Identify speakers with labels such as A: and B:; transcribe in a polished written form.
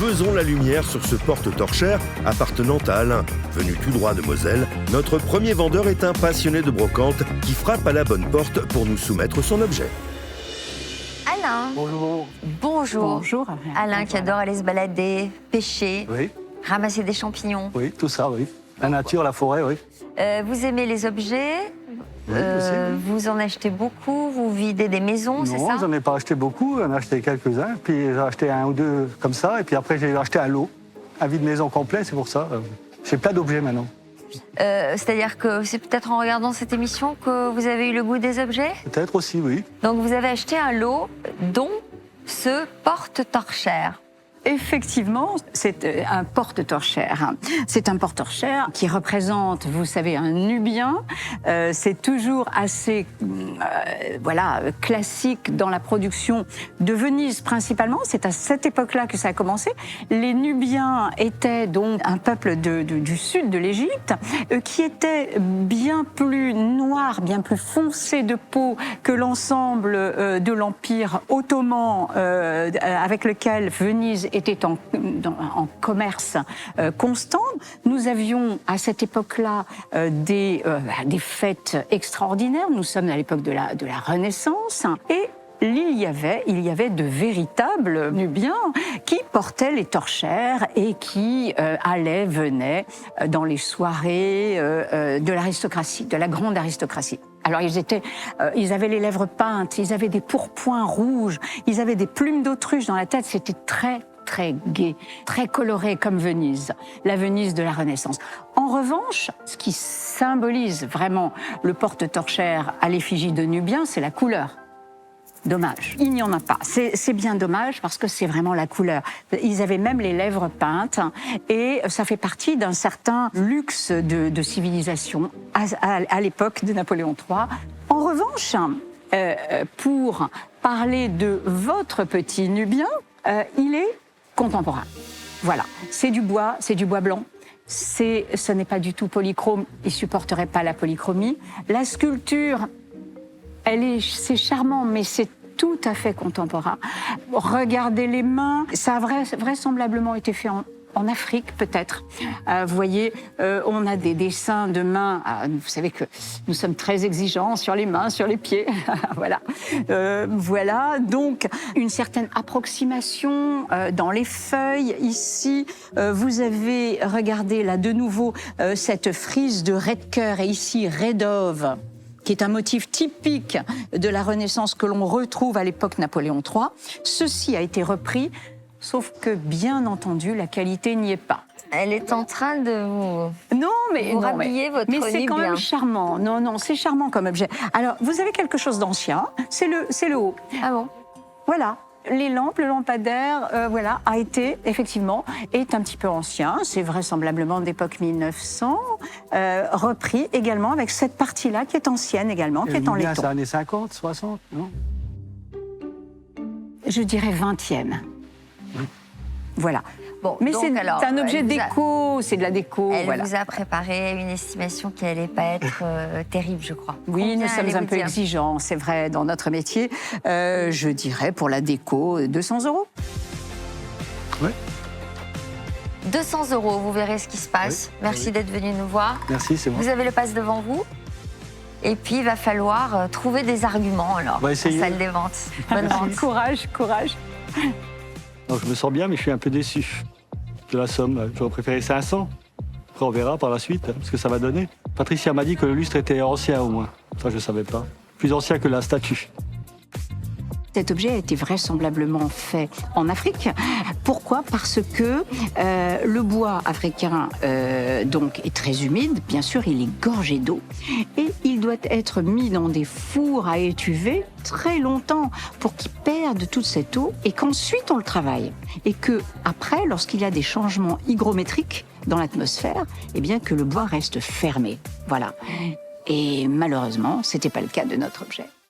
A: Faisons la lumière sur ce porte-torchère appartenant à Alain. Venu tout droit de Moselle, notre premier vendeur est un passionné de brocante qui frappe à la bonne porte pour nous soumettre son objet.
B: Alain.
C: Bonjour.
B: Bonjour.
D: Bonjour.
B: Alain qui adore aller se balader, pêcher,
C: Oui,
B: ramasser des champignons.
C: oui, tout ça, oui. La nature, la forêt, oui.
B: Vous aimez les objets,
C: Oui, aussi, oui.
B: vous en achetez beaucoup, vous videz des maisons, c'est
C: Non,
B: ça?
C: j'en ai pas acheté beaucoup, j'en ai acheté quelques-uns, puis j'ai acheté un ou deux comme ça, et puis après j'ai acheté un lot, un vide-maison complet, c'est pour ça. J'ai plein d'objets maintenant.
B: C'est-à-dire que c'est peut-être en regardant cette émission que vous avez eu le goût des objets?
C: Peut-être aussi, oui.
B: Donc vous avez acheté un lot dont ce porte-torchère.
D: Effectivement, c'est un porte-torchère. C'est un porte-torchère qui représente, vous savez, un Nubien. C'est toujours assez, classique dans la production de Venise principalement. C'est à cette époque-là que ça a commencé. Les Nubiens étaient donc un peuple du sud de l'Égypte qui était bien plus noir, bien plus foncé de peau que l'ensemble de l'Empire ottoman avec lequel Venise était en commerce constant. Nous avions à cette époque-là des fêtes extraordinaires. Nous sommes à l'époque de la Renaissance et il y avait de véritables Nubiens qui portaient les torchères et qui venaient dans les soirées de l'aristocratie, de la grande aristocratie. Alors ils avaient les lèvres peintes, ils avaient des pourpoints rouges, ils avaient des plumes d'autruche dans la tête. C'était très gai, très coloré comme Venise, la Venise de la Renaissance. En revanche, ce qui symbolise vraiment le porte-torchère à l'effigie de Nubien, c'est la couleur. Dommage. Il n'y en a pas. C'est bien dommage parce que c'est vraiment la couleur. Ils avaient même les lèvres peintes et ça fait partie d'un certain luxe de civilisation à l'époque de Napoléon III. En revanche, pour parler de votre petit Nubien, il est contemporain. Voilà. C'est du bois blanc. Ce n'est pas du tout polychrome. Il ne supporterait pas la polychromie. La sculpture, c'est charmant, mais c'est tout à fait contemporain. Regardez les mains, ça a vraisemblablement été fait en Afrique, peut-être. Vous voyez, on a des dessins de mains. Vous savez que nous sommes très exigeants sur les mains, sur les pieds. Voilà. Voilà. Donc, une certaine approximation dans les feuilles. Ici, vous avez, regardez là de nouveau, cette frise de Redker et ici Redove, qui est un motif typique de la Renaissance que l'on retrouve à l'époque Napoléon III. Ceci a été repris, sauf que, bien entendu, la qualité n'y est pas.
B: Elle est en train de vous rhabiller votre
D: Mais c'est quand même charmant. Non, c'est charmant comme objet. Alors, vous avez quelque chose d'ancien, c'est le haut.
B: Ah bon?
D: Voilà. Les lampes, le lampadaire, est un petit peu ancien. C'est vraisemblablement d'époque 1900, repris également avec cette partie-là qui est ancienne également, qui est en laiton.
C: C'est années 50, 60, non?
D: Je dirais 20e.
C: Oui.
D: Voilà.
B: Bon,
D: mais
B: donc,
D: c'est un objet déco, c'est de la déco.
B: Elle vous a préparé une estimation qui n'allait pas être terrible, je crois.
D: Oui,
B: Combien
D: nous sommes un peu exigeants, c'est vrai, dans notre métier. Je dirais pour la déco, 200 €.
C: Oui.
B: 200 €, vous verrez ce qui se passe.
C: Oui,
B: Merci
C: oui.
B: d'être venu nous voir.
C: Merci, c'est moi.
B: Vous avez le pass devant vous. Et puis, il va falloir trouver des arguments, alors,
C: On va essayer.
B: en salle des ventes. Bonne vente.
D: Courage.
C: Non, je me sens bien, mais je suis un peu déçu de la somme. J'aurais préféré 500. Après, on verra par la suite ce que ça va donner. Patricia m'a dit que le lustre était ancien au moins. Ça, je ne savais pas. Plus ancien que la statue.
D: Cet objet a été vraisemblablement fait en Afrique. Pourquoi? Parce que le bois africain donc est très humide, bien sûr, il est gorgé d'eau, et il doit être mis dans des fours à étuver très longtemps pour qu'il perde toute cette eau et qu'ensuite on le travaille. Et que après, lorsqu'il y a des changements hygrométriques dans l'atmosphère, eh bien que le bois reste fermé. Voilà. Et malheureusement, c'était pas le cas de notre objet.